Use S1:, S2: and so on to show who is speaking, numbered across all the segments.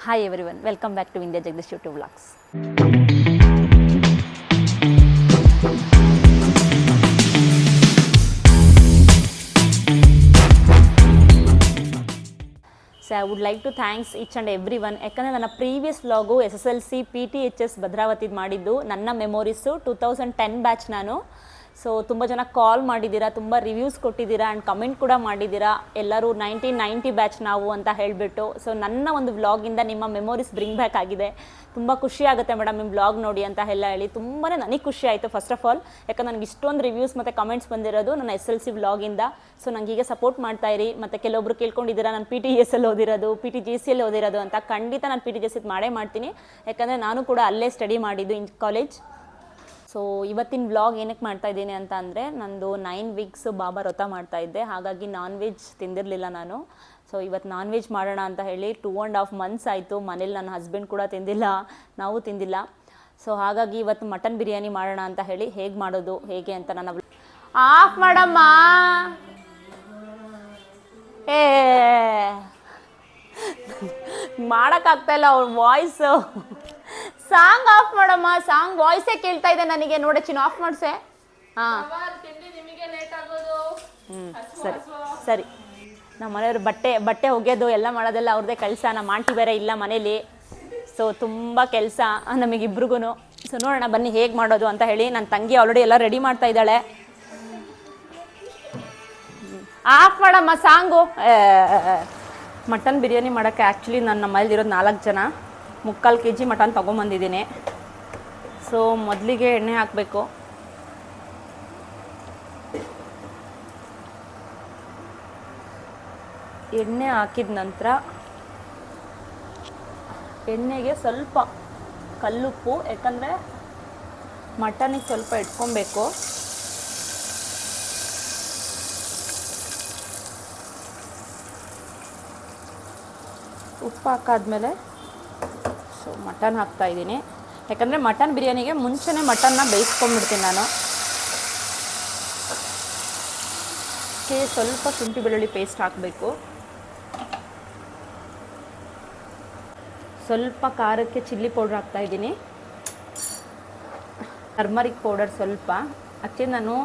S1: Hi everyone, welcome back to India Jagdish YouTube Vlogs. So I would like to thanks each and everyone. ಯಾಕಂದರೆ ನನ್ನ previous vlog SSLC PTHS ಭದ್ರಾವತಿದು ಮಾಡಿದ್ದು ನನ್ನ memories 2010 batch ನಾನು. So ತುಂಬ ಜನ ಕಾಲ್ ಮಾಡಿದ್ದೀರಾ, ತುಂಬ ರಿವ್ಯೂಸ್ ಕೊಟ್ಟಿದ್ದೀರಾ ಆ್ಯಂಡ್ ಕಮೆಂಟ್ ಕೂಡ ಮಾಡಿದ್ದೀರಾ. ಎಲ್ಲರೂ 1990 ಬ್ಯಾಚ್ ನಾವು ಅಂತ ಹೇಳಿಬಿಟ್ಟು. ಸೊ ನನ್ನ ಒಂದು ವ್ಲಾಗಿಂದ ನಿಮ್ಮ ಮೆಮೊರೀಸ್ ಬ್ರಿಂಗ್ ಬ್ಯಾಕ್ ಆಗಿದೆ. ತುಂಬ ಖುಷಿ ಆಗುತ್ತೆ ಮೇಡಮ್ ನಿಮ್ಮ ವ್ಲಾಗ್ ನೋಡಿ ಅಂತ ಎಲ್ಲ ಹೇಳಿ. ತುಂಬಾ ನನಗೆ ಖುಷಿ ಆಯಿತು ಫಸ್ಟ್ ಆಫ್ ಆಲ್. ಯಾಕಂದ್ರೆ ನನಗೆ ಇಷ್ಟೊಂದು ರಿವ್ಯೂಸ್ ಮತ್ತು ಕಮೆಂಟ್ಸ್ ಬಂದಿರೋದು ನನ್ನ SLC ವ್ಲಾಗಿಂದ. ಸೊ ನಂಗೆ ಹೀಗೆ ಸಪೋರ್ಟ್ ಮಾಡ್ತಾಯಿರಿ. ಮತ್ತು ಕೆಲವೊಬ್ರು ಕೇಳ್ಕೊಂಡಿದ್ದೀರಾ ನಾನು PTES ಓದಿರೋದು, PTGC ಓದಿರೋದು ಅಂತ. ಖಂಡಿತ ನಾನು PTGC ಮಾಡೇ ಮಾಡ್ತೀನಿ. ಯಾಕಂದರೆ ನಾನು ಕೂಡ ಅಲ್ಲೇ ಸ್ಟಡಿ ಮಾಡಿದ್ದು ಇನ್ ಕಾಲೇಜ್. ಸೊ ಇವತ್ತಿನ ವ್ಲಾಗ್ ಏನಕ್ಕೆ ಮಾಡ್ತಾಯಿದ್ದೀನಿ ಅಂತ ಅಂದರೆ, ನಂದು 9 ವೀಕ್ಸ್ ಬಾಬಾ ವ್ರತ ಮಾಡ್ತಾಯಿದ್ದೆ. ಹಾಗಾಗಿ ನಾನ್ ವೆಜ್ ತಿಂದಿರಲಿಲ್ಲ ನಾನು. ಸೊ ಇವತ್ತು ನಾನ್ ವೆಜ್ ಮಾಡೋಣ ಅಂತ ಹೇಳಿ 2.5 ಮಂತ್ಸ್ ಆಯಿತು. ಮನೇಲಿ ನನ್ನ ಹಸ್ಬೆಂಡ್ ಕೂಡ ತಿಂದಿಲ್ಲ, ನಾವು ತಿಂದಿಲ್ಲ. ಸೊ ಹಾಗಾಗಿ ಇವತ್ತು ಮಟನ್ ಬಿರಿಯಾನಿ ಮಾಡೋಣ ಅಂತ ಹೇಳಿ ಹೇಗೆ ಮಾಡೋದು ಹೇಗೆ ಅಂತ ನನ್ನ ಆಫ್ ಮಾಡಮ್ಮ. ಏ ಮಾಡೋಕ್ಕಾಗ್ತಾಯಿಲ್ಲ ಅವ್ರ ವಾಯ್ಸು. ಸಾಂಗ್ ಆಫ್ ಮಾಡಮ್ಮ, ಸಾಂಗ್ ವಾಯ್ಸೇ ಕೇಳ್ತಾ ಇದೆ ನನಗೆ. ನೋಡ ಚಿನ್ನ ಆಫ್ ಮಾಡಿಸೆ. ಹಾಂ ಸರಿ ಸರಿ. ನಮ್ಮ ಮನೆಯವ್ರು ಬಟ್ಟೆ ಒಗೆಯೋದು ಎಲ್ಲ ಮಾಡೋದೆಲ್ಲ ಅವ್ರದ್ದೇ ಕೆಲಸ. ನಮ್ಮ ಆಂಟಿ ಬೇರೆ ಇಲ್ಲ ಮನೇಲಿ. ಸೊ ತುಂಬ ಕೆಲಸ ನಮಗಿಬ್ರಿಗೂ. ಸೊ ನೋಡೋಣ ಬನ್ನಿ ಹೇಗೆ ಮಾಡೋದು ಅಂತ ಹೇಳಿ. ನನ್ನ ತಂಗಿ ಆಲ್ರೆಡಿ ಎಲ್ಲ ರೆಡಿ ಮಾಡ್ತಾ ಇದ್ದಾಳೆ. ಆಫ್ ಮಾಡಮ್ಮ ಸಾಂಗು. ಮಟನ್ ಬಿರಿಯಾನಿ ಮಾಡೋಕ್ಕೆ ಆ್ಯಕ್ಚುಲಿ ನನ್ನ ಮನೇಲಿರೋದು 4 ಜನ. 3/4 kg ಮಟನ್ ತೊಗೊಂಬಂದಿದ್ದೀನಿ. ಸೊ ಮೊದಲಿಗೆ ಎಣ್ಣೆ ಹಾಕಬೇಕು. ಎಣ್ಣೆ ಹಾಕಿದ ನಂತರ ಎಣ್ಣೆಗೆ ಸ್ವಲ್ಪ ಕಲ್ಲುಪ್ಪು, ಯಾಕಂದರೆ ಮಟನಿಗೆ ಸ್ವಲ್ಪ ಇಟ್ಕೊಬೇಕು. ಉಪ್ಪು ಹಾಕಾದ್ಮೇಲೆ ಸೊ ಮಟನ್ ಹಾಕ್ತಾಯಿದ್ದೀನಿ. ಯಾಕಂದರೆ ಮಟನ್ ಬಿರಿಯಾನಿಗೆ ಮುಂಚೆನೇ ಮಟನ್ನ ಬೇಯಿಸ್ಕೊಂಡ್ಬಿಡ್ತೀನಿ ನಾನು. ಸ್ವಲ್ಪ ಶುಂಠಿ ಬೆಳ್ಳುಳ್ಳಿ ಪೇಸ್ಟ್ ಹಾಕಬೇಕು. ಸ್ವಲ್ಪ ಖಾರಕ್ಕೆ ಚಿಲ್ಲಿ ಪೌಡ್ರ್ ಹಾಕ್ತಾಯಿದ್ದೀನಿ. ಟರ್ಮರಿಕ್ ಪೌಡರ್ ಸ್ವಲ್ಪ. ಆ್ಯಕ್ಚುಲಿ ನಾನು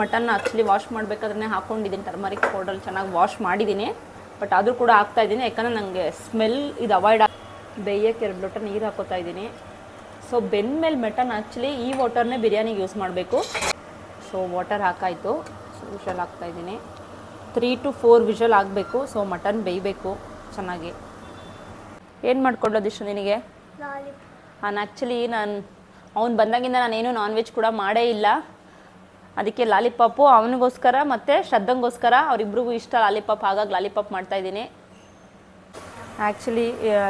S1: ಮಟನ್ನ ವಾಶ್ ಮಾಡಬೇಕಾದ್ರೆ ಹಾಕ್ಕೊಂಡಿದ್ದೀನಿ. ಟರ್ಮರಿಕ್ ಪೌಡರ್ ಚೆನ್ನಾಗಿ ವಾಶ್ ಮಾಡಿದ್ದೀನಿ. ಬಟ್ ಆದರೂ ಕೂಡ ಹಾಕ್ತಾಯಿದ್ದೀನಿ. ಯಾಕಂದರೆ ನನಗೆ ಸ್ಮೆಲ್ ಇದು ಅವಾಯ್ಡ್ ಬೇಯಕ್ಕೆ 2 ಲೋಟ ನೀರು ಹಾಕೋತಾ ಇದ್ದೀನಿ. ಸೊ ಬೆಂದಮೇಲೆ ಮಟನ್ ಆ್ಯಕ್ಚುಲಿ ಈ ವಾಟರ್ನೇ ಬಿರಿಯಾನಿಗೆ ಯೂಸ್ ಮಾಡಬೇಕು. So water ಹಾಕಾಯಿತು. ಸೊ ವಿಷಲ್ ಹಾಕ್ತಾಯಿದ್ದೀನಿ. 3 to 4 ವಿಷಲ್ ಆಗಬೇಕು. ಸೊ ಮಟನ್ ಬೇಯಬೇಕು ಚೆನ್ನಾಗಿ. ಏನು ಮಾಡ್ಕೊಳ್ಳೋದಿಷ್ಟು ನಿನಗೆ? ಆ್ಯಕ್ಚುಲಿ ಅವ್ನು ಬಂದಾಗಿಂದ ನಾನೇನು ನಾನ್ ವೆಜ್ ಕೂಡ ಮಾಡೇ ಇಲ್ಲ. ಅದಕ್ಕೆ ಲಾಲಿಪಾಪು ಅವನಿಗೋಸ್ಕರ ಮತ್ತು ಶ್ರದ್ಧಂಗೋಸ್ಕರ, ಅವರಿಬ್ರಿಗೂ ಇಷ್ಟ ಲಾಲಿಪಾಪ್. ಹಾಗಾಗಿ ಲಾಲಿಪಾಪ್ ಮಾಡ್ತಾಯಿದ್ದೀನಿ. ಆ್ಯಕ್ಚುಲಿ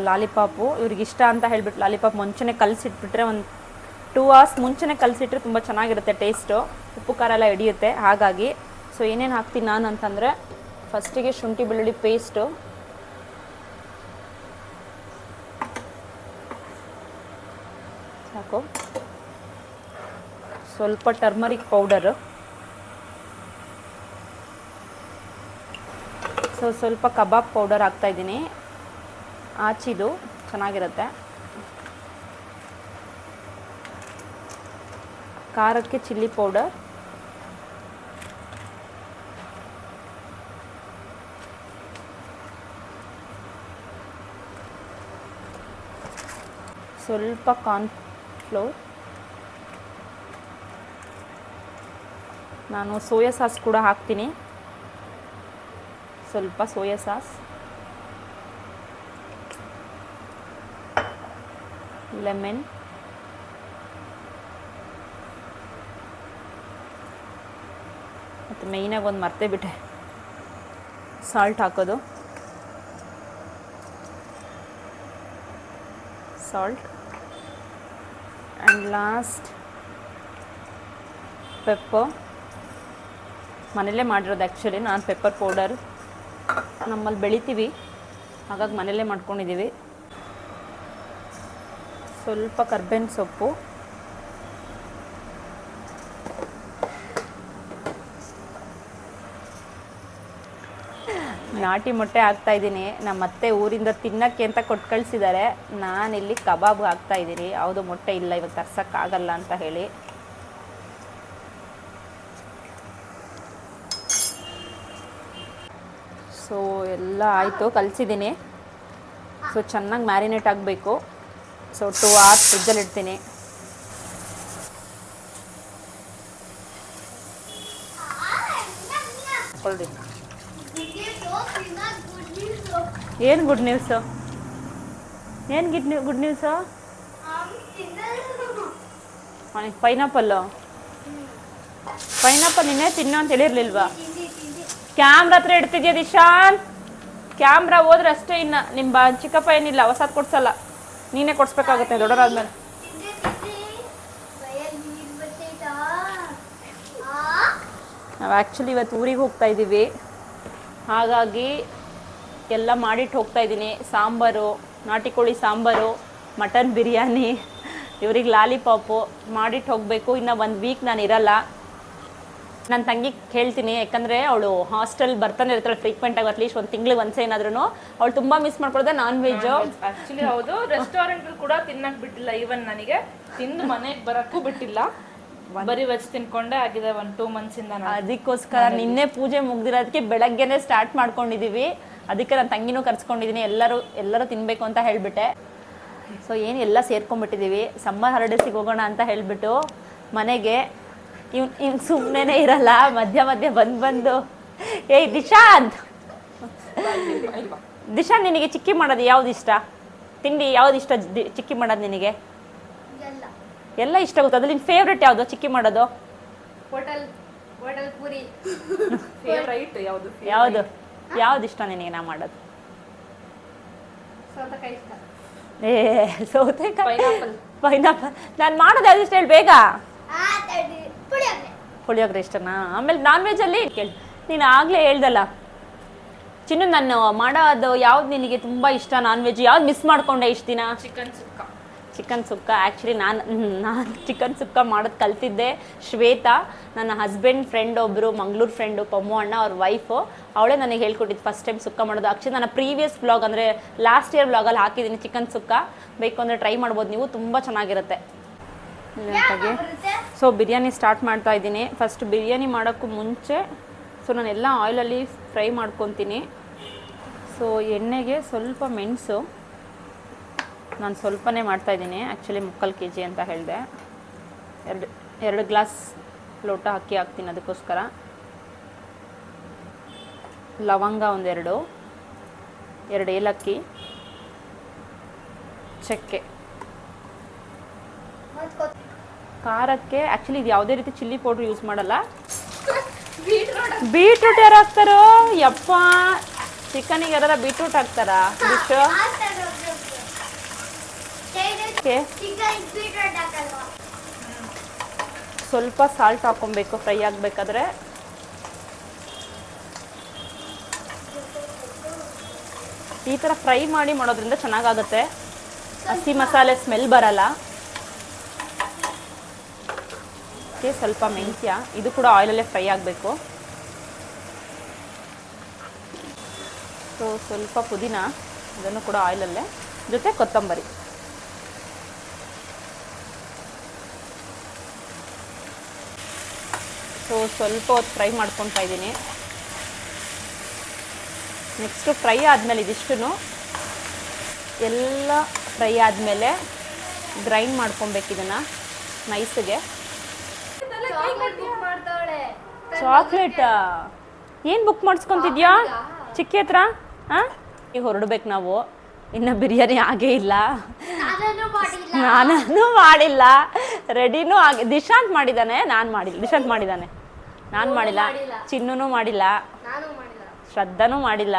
S1: ಲಾಲಿಪಾಪು ಇವ್ರಿಗಿಷ್ಟ ಅಂತ ಹೇಳಿಬಿಟ್ಟು ಲಾಲಿಪಾಪ್ ಮುಂಚೆನೇ ಕಲಸಿಟ್ಬಿಟ್ರೆ, ಒಂದು 2 hours ಮುಂಚೆನೇ ಕಲಸಿಟ್ರೆ ತುಂಬ ಚೆನ್ನಾಗಿರುತ್ತೆ ಟೇಸ್ಟು. ಉಪ್ಪು ಖಾರ ಎಲ್ಲ ಹಿಡಿಯುತ್ತೆ. ಹಾಗಾಗಿ ಸೊ ಏನೇನು ಹಾಕ್ತೀನಿ ನಾನು ಅಂತಂದರೆ, ಫಸ್ಟಿಗೆ ಶುಂಠಿ ಬೆಳ್ಳುಳ್ಳಿ ಪೇಸ್ಟು, ಸಾಕು. ಸ್ವಲ್ಪ ಟರ್ಮರಿಕ್ ಪೌಡರು, ಸೊ ಸ್ವಲ್ಪ ಕಬಾಬ್ ಪೌಡರ್ ಹಾಕ್ತಾಯಿದ್ದೀನಿ. ಆಚಿದು ಚೆನ್ನಾಗಿರುತ್ತೆ. ಖಾರಕ್ಕೆ ಚಿಲ್ಲಿ ಪೌಡರ್, ಸ್ವಲ್ಪ ಕಾರ್ನ್ಫ್ಲೋರ್, ನಾನು ಸೋಯಾ ಸಾಸ್ ಕೂಡ ಹಾಕ್ತೀನಿ. ಸ್ವಲ್ಪ ಸೋಯಾ ಸಾಸ್, ಲೆಮನ್, ಮತ್ತು ಮೇಯ್ನಾಗಿ ಒಂದು ಮರ್ತೇ ಬಿಟ್ಟೆ, ಸಾಲ್ಟ್ ಹಾಕೋದು. Salt and last pepper. ಮನೆಯಲ್ಲೇ ಮಾಡಿರೋದು ಆ್ಯಕ್ಚುಲಿ. ನಾನು ಪೆಪ್ಪರ್ ಪೌಡರ್ ನಮ್ಮಲ್ಲಿ ಬೆಳಿತೀವಿ, ಹಾಗಾಗಿ ಮನೆಯಲ್ಲೇ ಮಾಡ್ಕೊಂಡಿದ್ದೀವಿ. ಸ್ವಲ್ಪ ಕರ್ಬೇವಿನ ಸೊಪ್ಪು, ನಾಟಿ ಮೊಟ್ಟೆ ಹಾಕ್ತಾ ಇದ್ದೀನಿ. ನಮ್ಮ ಅತ್ತೆ ಊರಿಂದ ತಿನ್ನಕ್ಕೆ ಅಂತ ಕೊಟ್ಟು ಕಳಿಸಿದ್ದಾರೆ. ನಾನಿಲ್ಲಿ ಕಬಾಬ್ ಹಾಕ್ತಾ ಇದ್ದೀನಿ. ಯಾವುದು ಮೊಟ್ಟೆ ಇಲ್ಲ ಇವತ್ತು ತರ್ಸೋಕ್ಕಾಗಲ್ಲ ಅಂತ ಹೇಳಿ. ಸೊ ಎಲ್ಲ ಆಯಿತು, ಕಲಿಸಿದ್ದೀನಿ. ಸೊ ಚೆನ್ನಾಗಿ ಮ್ಯಾರಿನೇಟ್ ಆಗಬೇಕು. ಸೊ 2 hours ಫ್ರಿಜ್ಜಲ್ಲಿ ಇಡ್ತೀನಿ. ಏನು ಗುಡ್ ನ್ಯೂಸು? ಏನು ಗುಡ್ ನ್ಯೂಸು? ಪೈನಾಪಲ್ಲು ನಿನ್ನೆ ತಿನ್ನೋ ಅಂತ ಹೇಳಿರ್ಲಿಲ್ವಾ? ಕ್ಯಾಮ್ರಾ ಹತ್ರ ಇಡ್ತಿದ್ಯಾ ದಿಶಾನ್? ಕ್ಯಾಮ್ರಾ ಹೋದ್ರೆ ಅಷ್ಟೇ. ಇನ್ನು ನಿಮ್ಮ ಚಿಕ್ಕಪ್ಪ ಏನಿಲ್ಲ, ಹೊಸದು ಕೊಡ್ಸಲ್ಲ, ನೀನೇ ಕೊಡ್ಸ್ಬೇಕಾಗುತ್ತೆ ದೊಡ್ಡವರಾದ್ಮೇಲೆ. ನಾವು ಆ್ಯಕ್ಚುಲಿ ಇವತ್ತು ಊರಿಗೆ ಹೋಗ್ತಾ ಇದ್ದೀವಿ. ಹಾಗಾಗಿ ಎಲ್ಲ ಮಾಡಿಟ್ಟು ಹೋಗ್ತಾ ಇದ್ದೀನಿ. ಸಾಂಬಾರು, ನಾಟಿ ಕೋಳಿ ಸಾಂಬಾರು, ಮಟನ್ ಬಿರಿಯಾನಿ, ಇವ್ರಿಗೆ ಲಾಲಿಪಾಪು ಮಾಡಿಟ್ಟು ಹೋಗಬೇಕು. ಇನ್ನು 1 week ನಾನು ಇರಲ್ಲ. ನನ್ನ ತಂಗಿ ಹೇಳ್ತೀನಿ, ಯಾಕಂದರೆ ಅವಳು ಹಾಸ್ಟೆಲ್ ಬರ್ತಾನೆ ಇರ್ತಾಳೆ ಫ್ರೀಕ್ವೆಂಟಾಗಿ. ಅಟ್ಲೀಸ್ಟ್ 1 ತಿಂಗಳಿಗೆ ಒಂದ್ಸೆ ಏನಾದ್ರೂ. ಅವಳು ತುಂಬ ಮಿಸ್ ಮಾಡ್ಕೊಳ್ಳೋದೆ ನಾನ್ ವೆಜ್ಜು.
S2: ಆ್ಯಕ್ಚುಲಿ ಹೌದು, ರೆಸ್ಟೋರೆಂಟ್ ಕೂಡ ತಿನ್ನಕ್ಕೆ ಬಿಟ್ಟಿಲ್ಲ. ಈವನ್ ನನಗೆ ತಿಂದು ಮನೆಗೆ ಬರೋಕ್ಕೂ ಬಿಟ್ಟಿಲ್ಲ. ಬರೀ ವೆಜ್ ತಿನ್ಕೊಂಡೆ ಆಗಿದೆ 1-2 months-ಇಂದ.
S1: ಅದಕ್ಕೋಸ್ಕರ ನಿನ್ನೆ ಪೂಜೆ ಮುಗ್ದಿರೋದಕ್ಕೆ ಬೆಳಗ್ಗೆನೆ ಸ್ಟಾರ್ಟ್ ಮಾಡ್ಕೊಂಡಿದ್ದೀವಿ. ಅದಕ್ಕೆ ನನ್ನ ತಂಗಿನೂ ಕರ್ಸ್ಕೊಂಡಿದ್ದೀನಿ. ಎಲ್ಲರೂ ತಿನ್ನಬೇಕು ಅಂತ ಹೇಳಿಬಿಟ್ಟೆ. ಸೊ ಏನು ಎಲ್ಲ ಸೇರ್ಕೊಂಡ್ಬಿಟ್ಟಿದ್ದೀವಿ. ಸಮ್ಮರ್ ಹಾಲಿಡೇಸಿಗೆ ಹೋಗೋಣ ಅಂತ ಹೇಳಿಬಿಟ್ಟು ಮನೆಗೆ. ಇವ್ನು ಸುಮ್ಮನೆ ಇರಲ್ಲ, ಮಧ್ಯ ಬಂದು ಏಯ್ ದಿಶಾಂತ್, ನಿನಗೆ ಚಿಕ್ಕಿ ಮಾಡೋದು ಯಾವ್ದು ಇಷ್ಟ? ತಿಂಡಿ ಯಾವ್ದು ಇಷ್ಟ ಚಿಕ್ಕಿ ಮಾಡೋದು ನಿನಗೆ? ಎಲ್ಲ ಇಷ್ಟ ಆಗುತ್ತೆ. ಅದ್ರಲ್ಲಿ ನಿನ್ನ ಫೇವ್ರೆಟ್ ಯಾವುದು ಚಿಕ್ಕಿ ಮಾಡೋದು?
S2: Hotel puri favourite.
S1: ಯಾವ್ದು ಇಷ್ಟ ನಿನಗೆ ನಾ ಮಾಡೋದು?
S2: ಸೌತೆಕಾಯಿ ಇಷ್ಟ.
S1: ಸೌತೆಕಾಯಿ, ಪೈನಾಪಲ್. ನಾನು ಮಾಡೋದು ಯಾವ್ದು ಇಷ್ಟ ಹೇಳಿ ಬೇಗ. ಪುಳಿಯೋಗರೆ ಇಷ್ಟನಾ? ಆಮೇಲೆ ನಾನ್ ವೆಜ್ಜಲ್ಲಿ ಕೇಳಿ. ನೀನು ಆಗಲೇ ಹೇಳ್ದಲ್ಲ ಚಿನ್ನು, ನಾನು ಮಾಡೋದು ಯಾವ್ದು ನಿನಗೆ ತುಂಬ ಇಷ್ಟ ನಾನ್ ವೆಜ್? ಯಾವ್ದು ಮಿಸ್ ಮಾಡ್ಕೊಂಡೆ ಇಷ್ಟು ದಿನ? ಚಿಕನ್ ಸುಕ್ಕ. ಆ್ಯಕ್ಚುಲಿ ನಾನು ಚಿಕನ್ ಸುಕ್ಕ ಮಾಡೋದು ಕಲ್ತಿದ್ದೆ ಶ್ವೇತಾ, ನನ್ನ ಹಸ್ಬೆಂಡ್ ಫ್ರೆಂಡ್ ಒಬ್ಬರು, ಮಂಗಳೂರು ಫ್ರೆಂಡು, ಪಮ್ಮು ಅಣ್ಣ ಅವ್ರ ವೈಫು. ಅವಳೇ ನನಗೆ ಹೇಳ್ಕೊಟ್ಟಿದ್ದು ಫಸ್ಟ್ ಟೈಮ್ ಸುಕ್ಕ ಮಾಡೋದು. ಆ್ಯಕ್ಚುಲಿ ನನ್ನ ಪ್ರೀವಿಯಸ್ ವ್ಲಾಗ್ ಅಂದರೆ ಲಾಸ್ಟ್ ಇಯರ್ ವ್ಲಾಗಲ್ಲಿ ಹಾಕಿದ್ದೀನಿ ಚಿಕನ್ ಸುಕ್ಕ. ಬೇಕು ಅಂದರೆ ಟ್ರೈ ಮಾಡ್ಬೋದು ನೀವು, ತುಂಬ ಚೆನ್ನಾಗಿರುತ್ತೆ. ಸೊ ಬಿರಿಯಾನಿ ಸ್ಟಾರ್ಟ್ ಮಾಡ್ತಾ ಇದ್ದೀನಿ. ಫಸ್ಟ್ ಬಿರಿಯಾನಿ ಮಾಡೋಕ್ಕೂ ಮುಂಚೆ ನಾನು ಎಲ್ಲ ಆಯಿಲಲ್ಲಿ ಫ್ರೈ ಮಾಡ್ಕೊತೀನಿ. ಸೊ ಎಣ್ಣೆಗೆ ಸ್ವಲ್ಪ ಮೆಣಸು, ನಾನು ಸ್ವಲ್ಪನೇ ಮಾಡ್ತಾಯಿದ್ದೀನಿ. ಆ್ಯಕ್ಚುಲಿ 3/4 kg ಅಂತ ಹೇಳಿದೆ. 2 ಗ್ಲಾಸ್ ಲೋಟ ಅಕ್ಕಿ ಹಾಕ್ತೀನಿ. ಅದಕ್ಕೋಸ್ಕರ ಲವಂಗ 2 ಏಲಕ್ಕಿ, ಚಕ್ಕೆ. ಖಾರಕ್ಕೆ ಆ್ಯಕ್ಚುಲಿ ಇದು ಯಾವುದೇ ರೀತಿ ಚಿಲ್ಲಿ ಪೌಡ್ರ್ ಯೂಸ್ ಮಾಡಲ್ಲ. ಬೀಟ್ರೂಟ್ ಯಾರು ಹಾಕ್ತಾರೋ ಯಪ್ಪ? ಚಿಕನಿಗೆ ಯಾರ ಬೀಟ್ರೂಟ್ ಹಾಕ್ತಾರಾ? ಸ್ವಲ್ಪ ಸಾಲ್ಟ್ ಹಾಕೊಬೇಕು ಫ್ರೈ ಆಗಬೇಕಾದ್ರೆ. ಈ ಥರ ಫ್ರೈ ಮಾಡಿ ಮಾಡೋದ್ರಿಂದ ಚೆನ್ನಾಗಾಗುತ್ತೆ, ಹಸಿ ಮಸಾಲೆ ಸ್ಮೆಲ್ ಬರಲ್ಲ. ಸ್ವಲ್ಪ ಮೆಂತ್ಯ, ಇದು ಕೂಡ ಆಯಿಲಲ್ಲೇ ಫ್ರೈ ಆಗಬೇಕು. ಸೊ ಸ್ವಲ್ಪ ಪುದೀನ, ಅದನ್ನು ಕೂಡ ಆಯಿಲಲ್ಲೇ, ಜೊತೆ ಕೊತ್ತಂಬರಿ. ಸೊ ಸ್ವಲ್ಪ ಹೊತ್ತು ಫ್ರೈ ಮಾಡ್ಕೊತಾ ಇದ್ದೀನಿ. ನೆಕ್ಸ್ಟು ಫ್ರೈ ಆದಮೇಲೆ ಇದಿಷ್ಟು ಎಲ್ಲ ಫ್ರೈ ಆದಮೇಲೆ ಗ್ರೈಂಡ್ ಮಾಡ್ಕೊಬೇಕು ಇದನ್ನು ನೈಸ್ಗೆ. ಚಾಕ್ಲೇಟ್ ಏನು ಬುಕ್ ಮಾಡಿಸ್ಕೊತಿದ್ಯಾ ಚಿಕ್ಕಿ ಹತ್ರ? ಹಾಂ, ಈಗ ಹೊರಡ್ಬೇಕು ನಾವು. ಇನ್ನು ಬಿರಿಯಾನಿ ಆಗೇ ಇಲ್ಲ, ನಾನು ಮಾಡಿಲ್ಲ, ರೆಡಿನೂ ಆಗಿ. ದಿಶಾಂತ್ ಮಾಡಿದ್ದಾನೆ, ನಾನು ಮಾಡಿಲ್ಲ. ದಿಶಾಂತ್ ಮಾಡಿದ್ದಾನೆ, ನಾನು ಮಾಡಿಲ್ಲ. ಚಿನ್ನೂ ಮಾಡಿಲ್ಲ, ಶ್ರದ್ಧಾನೂ ಮಾಡಿಲ್ಲ.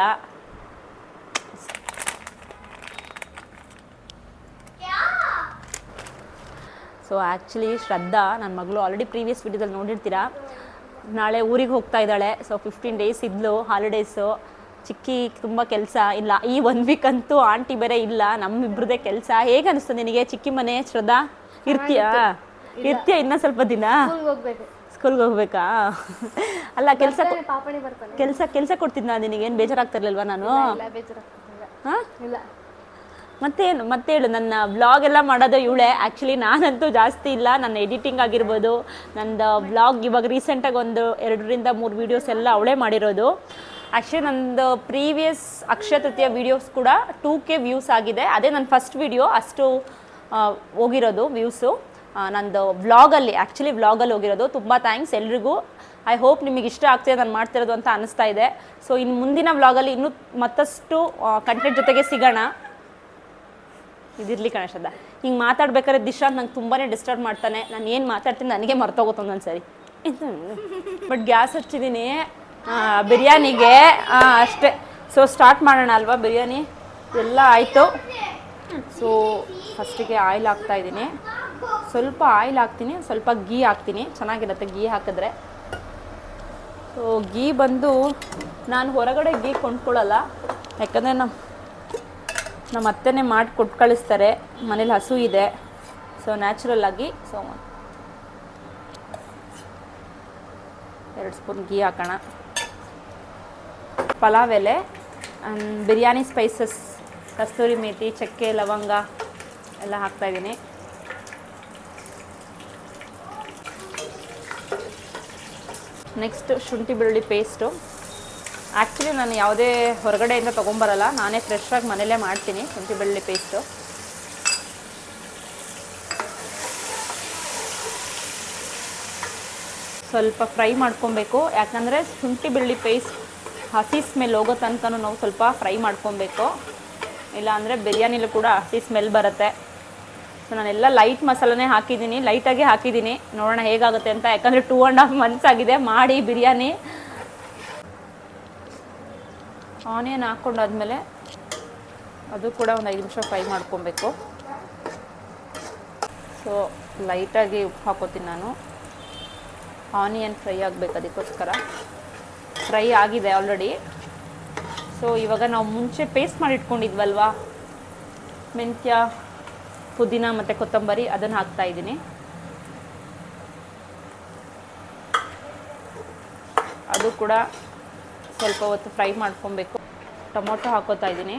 S1: ಸೊ ಆ್ಯಕ್ಚುಲಿ ಶ್ರದ್ಧಾ ನನ್ನ ಮಗಳು ಆಲ್ರೆಡಿ ಪ್ರೀವಿಯಸ್ ವಿಡಿಯೋದಲ್ಲಿ ನೋಡಿರ್ತೀರಾ, ನಾಳೆ ಊರಿಗೆ ಹೋಗ್ತಾ ಇದ್ದಾಳೆ. ಸೊ 15 days ಇದ್ಲು ಹಾಲಿಡೇಸು. ಚಿಕ್ಕಿ ತುಂಬ ಕೆಲಸ ಇಲ್ಲ ಈ 1 week ಅಂತೂ. ಆಂಟಿ ಬೇರೆ ಇಲ್ಲ, ನಮ್ಮಿಬ್ರದೇ ಕೆಲಸ. ಹೇಗೆ ಅನಿಸ್ತು ನಿನಗೆ ಚಿಕ್ಕಿ ಮನೆ ಶ್ರದ್ಧಾ? ಇರ್ತೀಯಾ ಇನ್ನೂ ಸ್ವಲ್ಪ ದಿನ? ಸ್ಕೂಲ್ಗೆ ಹೋಗ್ಬೇಕಾ? ಅಲ್ಲ ಕೆಲಸ
S3: ಪಾಪಣಿ ಬರ್ತಾನೆ.
S1: ಕೆಲಸ ಕೊಡ್ತಿದ್ದ ನಿನಗೇನು ಬೇಜಾರಾಗ್ತಿರ್ಲಿಲ್ವಾ ನಾನು?
S3: ಇಲ್ಲ ಬೇಜಾರಾಗ್ತಿಲ್ಲ.
S1: ಹಾಂ
S3: ಇಲ್ಲ
S1: ಮತ್ತೆ ಹೇಳು, ನನ್ನ ವ್ಲಾಗ್ ಎಲ್ಲ ಮಾಡೋದು ಇವಳೆ. ಆ್ಯಕ್ಚುಲಿ ನಾನಂತೂ ಜಾಸ್ತಿ ಇಲ್ಲ, ನನ್ನ ಎಡಿಟಿಂಗ್ ಆಗಿರ್ಬೋದು, ನಂದು ವ್ಲಾಗ್ ಇವಾಗ ರೀಸೆಂಟಾಗಿ ಒಂದು 2-3 ವೀಡಿಯೋಸ್ ಎಲ್ಲ ಅವಳೇ ಮಾಡಿರೋದು. ಆ್ಯಕ್ಚುಲಿ ನಂದು ಪ್ರೀವಿಯಸ್ ಅಕ್ಷಯ ತೃತೀಯ ವೀಡಿಯೋಸ್ ಕೂಡ 2K ವ್ಯೂಸ್ ಆಗಿದೆ. ಅದೇ ನನ್ನ ಫಸ್ಟ್ ವೀಡಿಯೋ ಅಷ್ಟು ಹೋಗಿರೋದು ವ್ಯೂಸು. ನಂದು ವ್ಲಾಗಲ್ಲಿ ವ್ಲಾಗಲ್ಲಿ ಹೋಗಿರೋದು. ತುಂಬ ಥ್ಯಾಂಕ್ಸ್ ಎಲ್ರಿಗೂ. ಐ ಹೋಪ್ ನಿಮಗೆ ಇಷ್ಟ ಆಗ್ತಿದೆ ನಾನು ಮಾಡ್ತಿರೋದು ಅಂತ ಅನಿಸ್ತಾ ಇದೆ. ಸೊ ಇನ್ನು ಮುಂದಿನ ವ್ಲಾಗಲ್ಲಿ ಇನ್ನೂ ಮತ್ತಷ್ಟು ಕಂಟೆಂಟ್ ಜೊತೆಗೆ ಸಿಗೋಣ. ಇದಿರಲಿ ಕಣಶದ, ಹಿಂಗೆ ಮಾತಾಡ್ಬೇಕಾದ್ರೆ ದಿಶಾಂತ್ ನಂಗೆ ತುಂಬಾ ಡಿಸ್ಟರ್ಬ್ ಮಾಡ್ತಾನೆ. ನಾನು ಏನು ಮಾತಾಡ್ತೀನಿ ನನಗೆ ಮರ್ತೋಗುತ್ತೆ ಒಂದೊಂದು ಸರಿ. ಬಟ್ ಗ್ಯಾಸ್ ಹಚ್ಚಿದ್ದೀನಿ ಬಿರಿಯಾನಿಗೆ ಅಷ್ಟೇ. ಸೊ ಸ್ಟಾರ್ಟ್ ಮಾಡೋಣ ಅಲ್ವಾ? ಬಿರಿಯಾನಿ ಎಲ್ಲ ಆಯಿತು. ಸೊ ಫಸ್ಟಿಗೆ ಆಯಿಲ್ ಹಾಕ್ತಾಯಿದ್ದೀನಿ. ಸ್ವಲ್ಪ ಆಯಿಲ್ ಹಾಕ್ತೀನಿ, ಸ್ವಲ್ಪ ಗೀ ಹಾಕ್ತೀನಿ, ಚೆನ್ನಾಗಿರುತ್ತೆ ಗೀ ಹಾಕಿದ್ರೆ. ಸೊ ಗೀ ಬಂದು ನಾನು ಹೊರಗಡೆ ಗೀ ಕೊಂಡ್ಕೊಳ್ಳಲ್ಲ, ಯಾಕಂದರೆ ನಮ್ಮ ಅತ್ತೆನೇ ಮಾಡಿ ಕೊಟ್ಟು ಕಳಿಸ್ತಾರೆ. ಮನೇಲಿ ಹಸು ಇದೆ, ಸೊ ನ್ಯಾಚುರಲ್ ಆಗಿ. ಸೊ 2 ಸ್ಪೂನ್ ಗೀ ಹಾಕೋಣ. ಪಲಾವ್ ಎಲೆ, ಬಿರಿಯಾನಿ ಸ್ಪೈಸಸ್, ಕಸ್ತೂರಿ ಮೇಥಿ, ಚಕ್ಕೆ, ಲವಂಗ ಎಲ್ಲ ಹಾಕ್ತಾಯಿದ್ದೀನಿ. ನೆಕ್ಸ್ಟ್ ಶುಂಠಿ ಬೆಳ್ಳುಳ್ಳಿ ಪೇಸ್ಟು. ಆ್ಯಕ್ಚುಲಿ ನಾನು ಯಾವುದೇ ಹೊರಗಡೆಯಿಂದ ತೊಗೊಂಬರಲ್ಲ, ನಾನೇ ಫ್ರೆಶ್ಶಾಗಿ ಮನೇಲೇ ಮಾಡ್ತೀನಿ ಶುಂಠಿ ಬೆಳ್ಳುಳ್ಳಿ ಪೇಸ್ಟು. ಸ್ವಲ್ಪ ಫ್ರೈ ಮಾಡ್ಕೊಬೇಕು, ಯಾಕಂದರೆ ಶುಂಠಿ ಬೆಳ್ಳುಳ್ಳಿ ಪೇಸ್ಟ್ ಹಸಿ ಸ್ಮೆಲ್ ಹೋಗೋ ತನಕ ನಾವು ಸ್ವಲ್ಪ ಫ್ರೈ ಮಾಡ್ಕೊಬೇಕು. ಇಲ್ಲಾಂದರೆ ಬಿರಿಯಾನಿಲೂ ಕೂಡ ಹಸಿ ಸ್ಮೆಲ್ ಬರುತ್ತೆ. ಸೊ ನಾನೆಲ್ಲ ಲೈಟ್ ಮಸಾಲನೇ ಹಾಕಿದ್ದೀನಿ, ಲೈಟಾಗೆ ಹಾಕಿದ್ದೀನಿ. ನೋಡೋಣ ಹೇಗಾಗುತ್ತೆ ಅಂತ, ಯಾಕಂದರೆ 2.5 ಮಂತ್ಸ್ ಆಗಿದೆ ಮಾಡಿ ಬಿರಿಯಾನಿ. ಆನಿಯನ್ ಹಾಕ್ಕೊಂಡಾದ್ಮೇಲೆ ಅದು ಕೂಡ ಒಂದು 5 ನಿಮಿಷ ಫ್ರೈ ಮಾಡ್ಕೊಬೇಕು. ಸೊ ಲೈಟಾಗಿ ಉಪ್ಪು ಹಾಕೋತೀನಿ ನಾನು. ಆನಿಯನ್ ಫ್ರೈ ಆಗಬೇಕು, ಅದಕ್ಕೋಸ್ಕರ. ಫ್ರೈ ಆಗಿದೆ ಆಲ್ರೆಡಿ. ಸೊ ಇವಾಗ ನಾವು ಮುಂಚೆ ಪೇಸ್ಟ್ ಮಾಡಿ ಇಟ್ಕೊಂಡಿದ್ವಲ್ವಾ, ಮೆಂತ್ಯ, ಪುದೀನ ಮತ್ತು ಕೊತ್ತಂಬರಿ, ಅದನ್ನು ಹಾಕ್ತಾಯಿದ್ದೀನಿ. ಅದು ಕೂಡ ಸ್ವಲ್ಪ ಹೊತ್ತು ಫ್ರೈ ಮಾಡ್ಕೊಬೇಕು. ಟೊಮೊಟೊ ಹಾಕೋತಾ ಇದ್ದೀನಿ.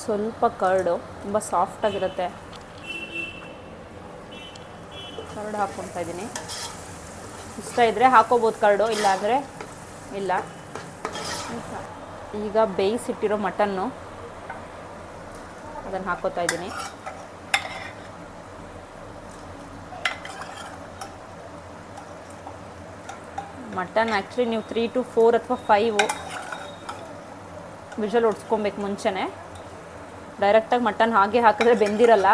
S1: ಸ್ವಲ್ಪ ಕರ್ಡು, ತುಂಬ ಸಾಫ್ಟಾಗಿರುತ್ತೆ. ಕರ್ಡು ಹಾಕ್ಕೊತಾ ಇದ್ದೀನಿ. ಇಷ್ಟ ಇದ್ದರೆ ಹಾಕೋಬೋದು ಕರ್ಡು, ಇಲ್ಲ ಅಂದರೆ ಇಲ್ಲ. ಈಗ ಬೇಯಿಸಿಟ್ಟಿರೋ ಮಟನ್ನು ಅದನ್ನು ಹಾಕೋತಾ ಇದ್ದೀನಿ. ಮಟನ್ ಆ್ಯಕ್ಚುಲಿ ನೀವು 3 to 4 ಅಥವಾ 5 ವಿಷಲ್ ಹೊಡ್ಸ್ಕೊಬೇಕು ಮುಂಚೆನೇ. ಡೈರೆಕ್ಟಾಗಿ ಮಟನ್ ಹಾಗೆ ಹಾಕಿದ್ರೆ ಬೆಂದಿರಲ್ಲ.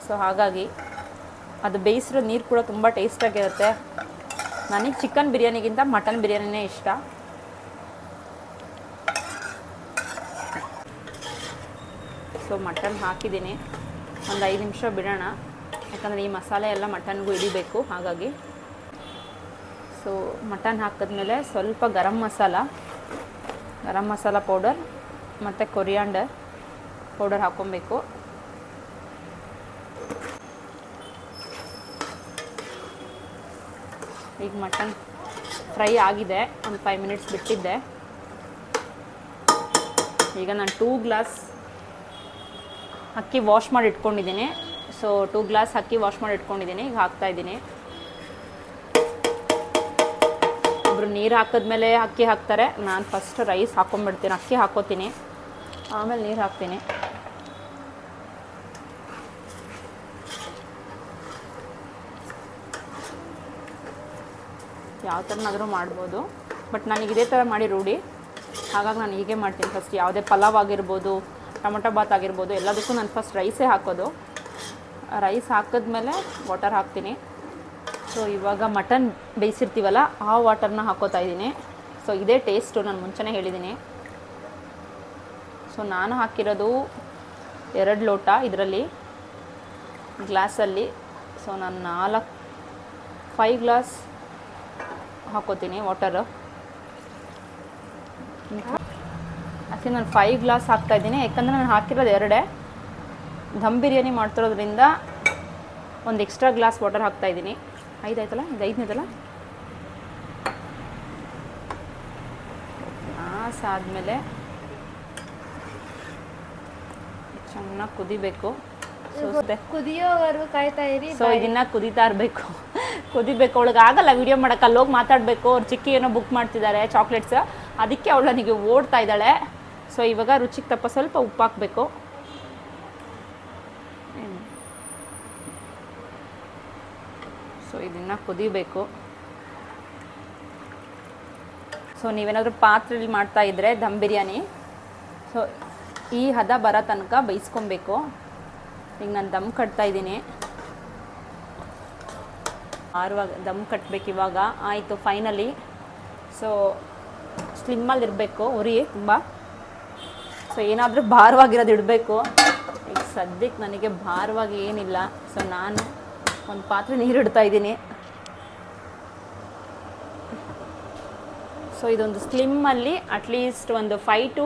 S1: ಸೊ ಹಾಗಾಗಿ ಅದು ಬೇಯಿಸಿರೋ ನೀರು ಕೂಡ ತುಂಬ ಟೇಸ್ಟಾಗಿರುತ್ತೆ. ನನಗೆ ಚಿಕನ್ ಬಿರಿಯಾನಿಗಿಂತ ಮಟನ್ ಬಿರಿಯಾನಿನೇ ಇಷ್ಟ. ಸೊ ಮಟನ್ ಹಾಕಿದ್ದೀನಿ, ಒಂದು 5 ನಿಮಿಷ ಬಿಡೋಣ, ಯಾಕಂದರೆ ಈ ಮಸಾಲೆ ಎಲ್ಲ ಮಟನ್ಗೂ ಹಿಡಿಬೇಕು. ಹಾಗಾಗಿ ಸೊ ಮಟನ್ ಹಾಕಿದ್ಮೇಲೆ ಸ್ವಲ್ಪ ಗರಂ ಮಸಾಲ ಪೌಡರ್ ಮತ್ತು ಕೊರಿಯಾಂಡರ್ ಪೌಡರ್ ಹಾಕ್ಕೊಬೇಕು. ಈಗ ಮಟನ್ ಫ್ರೈ ಆಗಿದೆ, ಒಂದು 5 ಮಿನಿಟ್ಸ್ ಬಿಟ್ಟಿದ್ದೆ. ಈಗ ನಾನು 2 ಗ್ಲಾಸ್ ಅಕ್ಕಿ ವಾಶ್ ಮಾಡಿ ಇಟ್ಕೊಂಡಿದ್ದೀನಿ. ಸೊ 2 ಗ್ಲಾಸ್ ಅಕ್ಕಿ ವಾಶ್ ಮಾಡಿ ಇಟ್ಕೊಂಡಿದ್ದೀನಿ. ಈಗ ಹಾಕ್ತಾಯಿದ್ದೀನಿ. ಒಬ್ಬರು ನೀರು ಹಾಕಿದ್ಮೇಲೆ ಅಕ್ಕಿ ಹಾಕ್ತಾರೆ, ನಾನು ಫಸ್ಟ್ ರೈಸ್ ಹಾಕ್ಕೊಂಬಿಡ್ತೀನಿ, ಅಕ್ಕಿ ಹಾಕ್ಕೋತೀನಿ, ಆಮೇಲೆ ನೀರು ಹಾಕ್ತೀನಿ. ಯಾವ ಥರನಾದರೂ ಮಾಡ್ಬೋದು, ಬಟ್ ನನಗೆ ಇದೇ ಥರ ಮಾಡಿ ರೂಢಿ. ಹಾಗಾಗಿ ನಾನು ಹೀಗೆ ಮಾಡ್ತೀನಿ. ಫಸ್ಟ್ ಯಾವುದೇ ಪಲಾವ್ ಆಗಿರ್ಬೋದು, ಟೊಮೊಟೊ ಬಾತ್ ಆಗಿರ್ಬೋದು, ಎಲ್ಲದಕ್ಕೂ ನಾನು ಫಸ್ಟ್ ರೈಸೇ ಹಾಕೋದು. ರೈಸ್ ಹಾಕಿದ್ಮೇಲೆ ವಾಟರ್ ಹಾಕ್ತೀನಿ. ಸೊ ಇವಾಗ ಮಟನ್ ಬೇಯಿಸಿರ್ತೀವಲ್ಲ ಆ ವಾಟರ್ನ ಹಾಕೋತಾ ಇದ್ದೀನಿ. ಸೊ ಇದೇ ಟೇಸ್ಟು, ನಾನು ಮುಂಚೆನೇ ಹೇಳಿದ್ದೀನಿ. ಸೊ ನಾನು ಹಾಕಿರೋದು 2 ಲೋಟ ಇದರಲ್ಲಿ ಗ್ಲಾಸಲ್ಲಿ. ಸೊ ನಾನು 5 ಗ್ಲಾಸ್ ಹಾಕೋತೀನಿ ವಾಟರು. ಆ್ಯಕ್ಚುಲಿ ನಾನು 5 ಗ್ಲಾಸ್ ಹಾಕ್ತಾಯಿದ್ದೀನಿ, ಯಾಕಂದರೆ ನಾನು ಹಾಕಿರೋದು 2. ದಮ್ ಬಿರಿಯಾನಿ ಮಾಡ್ತಿರೋದ್ರಿಂದ ಒಂದು ಎಕ್ಸ್ಟ್ರಾ ಗ್ಲಾಸ್ ವಾಟರ್ ಹಾಕ್ತಾಯಿದ್ದೀನಿ. 5 ಆಯ್ತಲ್ಲ, ಇದು 5ನೇದಲ್ಲ. ಗ್ಲಾಸ್ ಆದಮೇಲೆ ಚೆನ್ನಾಗಿ ಕುದಿಬೇಕು.
S3: ಕುದಿಯೋವರೆಗೂ ಕಾಯ್ತಾ ಇರಿ.
S1: ಸೊ ಇದನ್ನು ಕುದೀತಾ ಇರಬೇಕು, ಕುದಿಬೇಕು. ಅವಳಿಗೆ ಆಗಲ್ಲ ವಿಡಿಯೋ ಮಾಡೋಕ್ಕೆ, ಅಲ್ಲೋಗಿ ಮಾತಾಡಬೇಕು. ಅವ್ರು ಚಿಕ್ಕಿ ಏನೋ ಬುಕ್ ಮಾಡ್ತಿದ್ದಾರೆ ಚಾಕ್ಲೇಟ್ಸ್, ಅದಕ್ಕೆ ಅವಳು ನನಗೆ ಓಡ್ತಾ ಇದ್ದಾಳೆ. ಸೊ ಇವಾಗ ರುಚಿಗೆ ತಪ್ಪ ಸ್ವಲ್ಪ ಉಪ್ಪು ಹಾಕಬೇಕು. ಸೊ ಇದನ್ನು ಕುದಿಬೇಕು. ಸೊ ನೀವೇನಾದರೂ ಪಾತ್ರೆಯಲ್ಲಿ ಮಾಡ್ತಾ ಇದ್ದರೆ ದಮ್ ಬಿರಿಯಾನಿ, ಸೊ ಈ ಹದ ಬರೋ ತನಕ ಬೇಯಿಸ್ಕೊಬೇಕು. ಈಗ ನಾನು ದಮ್ ಕಟ್ತಾ ಇದ್ದೀನಿ. ಆರುವಾಗ ದಮ್ ಕಟ್ಟಬೇಕು ಇವಾಗ. ಆಯಿತು ಫೈನಲಿ. ಸೊ ಸ್ಲಿಮ್ಮಲ್ಲಿರಬೇಕು ಉರಿ ತುಂಬ. ಸೊ ಏನಾದರೂ ಭಾರವಾಗಿರೋದು ಇಡಬೇಕು. ಈಗ ಸದ್ಯಕ್ಕೆ ನನಗೆ ಭಾರವಾಗಿ ಏನಿಲ್ಲ. ಸೊ ನಾನು ಒಂದು ಪಾತ್ರೆ ನೀರು ಇಡ್ತಾ ಇದ್ದೀನಿ. ಸೊ ಇದೊಂದು ಸ್ಲಿಮ್ಮಲ್ಲಿ ಅಟ್ಲೀಸ್ಟ್ ಒಂದು 5 to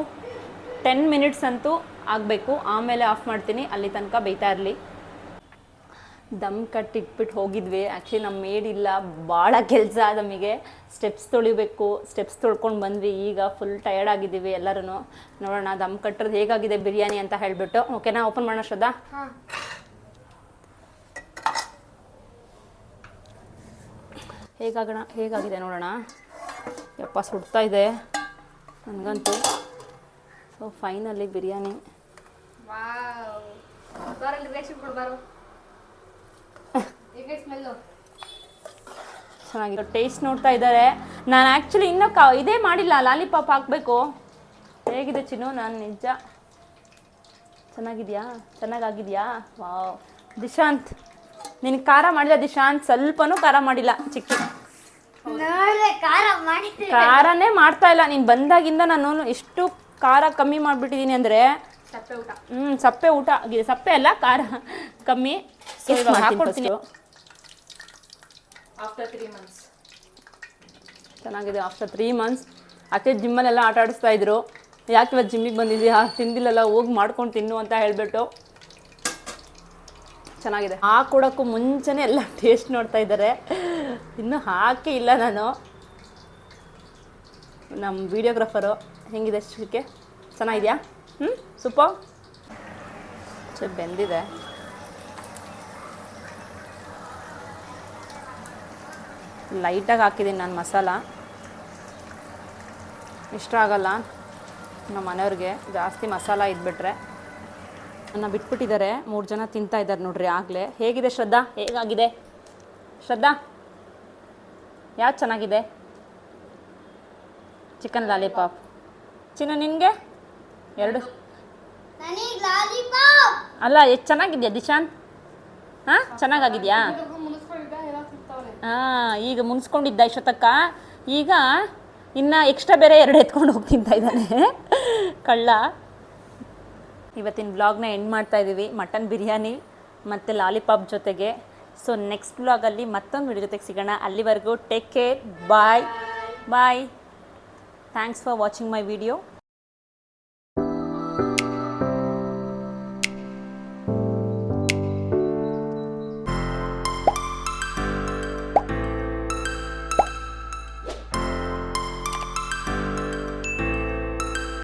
S1: 10 ಮಿನಿಟ್ಸ್ ಅಂತೂ ಆಗಬೇಕು. ಆಮೇಲೆ ಆಫ್ ಮಾಡ್ತೀನಿ, ಅಲ್ಲಿ ತನಕ ಬೇಯ್ತಾ ಇರಲಿ. ದಮ್ ಕಟ್ಟಿಟ್ಬಿಟ್ಟು ಹೋಗಿದ್ವಿ. ಆ್ಯಕ್ಚುಲಿ ನಮ್ಮ ಮೇಡ್ ಇಲ್ಲ, ಭಾಳ ಕೆಲಸ ನಮಗೆ. ಸ್ಟೆಪ್ಸ್ ತೊಳಿಬೇಕು, ಸ್ಟೆಪ್ಸ್ ತೊಳ್ಕೊಂಡು ಬಂದ್ವಿ. ಈಗ ಫುಲ್ ಟಯರ್ಡ್ ಆಗಿದ್ದೀವಿ ಎಲ್ಲರೂ. ನೋಡೋಣ ದಮ್ ಕಟ್ಟೋದು ಹೇಗಾಗಿದೆ ಬಿರಿಯಾನಿ ಅಂತ ಹೇಳಿಬಿಟ್ಟು. ಓಕೆನಾ, ಓಪನ್ ಮಾಡೋಣ ಶ್ರದ್ಧಾ? ಹೇಗಾಗಿದೆ ನೋಡೋಣ. ಯಪ್ಪ ಸುಡ್ತಾ ಇದೆ ನನಗಂತೂ. ಸೊ ಫೈನಲಿ ಬಿರಿಯಾನಿ ಚೆನ್ನಾಗಿದೆ. ಟೇಸ್ಟ್ ನೋಡ್ತಾ ಇದ್ದಾರೆ. ನಾನು ಆ್ಯಕ್ಚುಲಿ ಇನ್ನೂ ಇದೇ ಮಾಡಿಲ್ಲ, ಲಾಲಿಪಾಪ್ ಹಾಕಬೇಕು. ಹೇಗಿದೆ ಚಿನ್ನು? ನಾನು ನಿಜ ಚೆನ್ನಾಗಿದೆಯಾ? ವಾವ್. ದಿಶಾಂತ್ ನಿನಗೆ ಖಾರ ಮಾಡಿಲ್ಲ ದಿಶಾಂತ್? ಸ್ವಲ್ಪನೂ ಖಾರ ಮಾಡಿಲ್ಲ ಚಿಕ್ಕಿ. ಖಾರನೇ ಮಾಡ್ತಾ ಇಲ್ಲ. ನೀನು ಬಂದಾಗಿಂದ ನಾನು ಎಷ್ಟು ಖಾರ ಕಮ್ಮಿ ಮಾಡಿಬಿಟ್ಟಿದ್ದೀನಿ ಅಂದರೆ, ಸಪ್ಪೆ ಊಟ ಆಗಿದೆ. ಸಪ್ಪೆ ಅಲ್ಲ, ಖಾರ ಕಮ್ಮಿ. ಹಾಕ್ಕೊಡ್ತೀನಿ.
S2: ಆಫ್ಟರ್ 3 months
S1: ಚೆನ್ನಾಗಿದೆ. ಆಫ್ಟರ್ 3 months ಅತ್ತೆ ಜಿಮ್ಮಲ್ಲೆಲ್ಲ ಆಟ ಆಡಿಸ್ತಾ ಇದ್ರು. ಯಾಕೆ ಇವತ್ತು ಜಿಮ್ಮಿಗೆ ಬಂದಿದ್ದೀಯಾ, ತಿಂದಿಲ್ಲಲ್ಲ, ಹೋಗಿ ಮಾಡ್ಕೊಂಡು ತಿನ್ನು ಅಂತ ಹೇಳಿಬಿಟ್ಟು. ಚೆನ್ನಾಗಿದೆ. ಹಾಕೊಡೋಕ್ಕೂ ಮುಂಚೆನೇ ಎಲ್ಲ ಟೇಸ್ಟ್ ನೋಡ್ತಾ ಇದ್ದಾರೆ. ಇನ್ನೂ ಹಾಕೇ ಇಲ್ಲ ನಾನು. ನಮ್ಮ ವಿಡಿಯೋಗ್ರಾಫರು ಹೆಂಗಿದೆ ಶ್ರೀಕೆ? ಚೆನ್ನಾಗಿದೆಯಾ? ಸೂಪರ್. ಬೆಂದಿದೆ. ಲೈಟಾಗಿ ಹಾಕಿದ್ದೀನಿ ನಾನು ಮಸಾಲ. ಇಷ್ಟ ಆಗಲ್ಲ ನಮ್ಮ ಮನೆಯವ್ರಿಗೆ ಜಾಸ್ತಿ ಮಸಾಲ ಇದ್ಬಿಟ್ರೆ. ನನ್ನ ಬಿಟ್ಬಿಟ್ಟಿದ್ದಾರೆ. 3 ಜನ ತಿಂತಾ ಇದ್ದಾರೆ ನೋಡ್ರಿ ಆಗಲೇ. ಹೇಗಿದೆ ಶ್ರದ್ಧಾ? ಹೇಗಾಗಿದೆ ಶ್ರದ್ಧಾ? ಯಾವ್ದು ಚೆನ್ನಾಗಿದೆ? Chicken lollipop. ಚಿನ್ನ ನಿನಗೆ 2 ಅಲ್ಲ, ಎಷ್ಟು ಚೆನ್ನಾಗಿದೆಯಾ ದಿಶಾಂತ್? ಹಾಂ, ಚೆನ್ನಾಗಾಗಿದೆಯಾ? ಹಾಂ, ಈಗ ಮುನ್ಸ್ಕೊಂಡಿದ್ದ ಇಷ್ಟೊತ್ತಕ್ಕ. ಈಗ ಇನ್ನು ಎಕ್ಸ್ಟ್ರಾ ಬೇರೆ 2 ಎತ್ಕೊಂಡು ಹೋಗಿ ತಿಂತಾ ಇದ್ದಾನೆ ಕಳ್ಳ. ಇವತ್ತಿನ ವ್ಲಾಗ್ನ ಎಂಡ್ ಮಾಡ್ತಾ ಇದ್ದೀವಿ ಮಟನ್ ಬಿರಿಯಾನಿ ಮತ್ತು ಲಾಲಿಪಾಪ್ ಜೊತೆಗೆ. ಸೊ ನೆಕ್ಸ್ಟ್ ವ್ಲಾಗಲ್ಲಿ ಮತ್ತೊಂದು ವಿಡಿಯೋ ಜೊತೆಗೆ ಸಿಗೋಣ. ಅಲ್ಲಿವರೆಗೂ take care. Bye. Thanks for watching my video.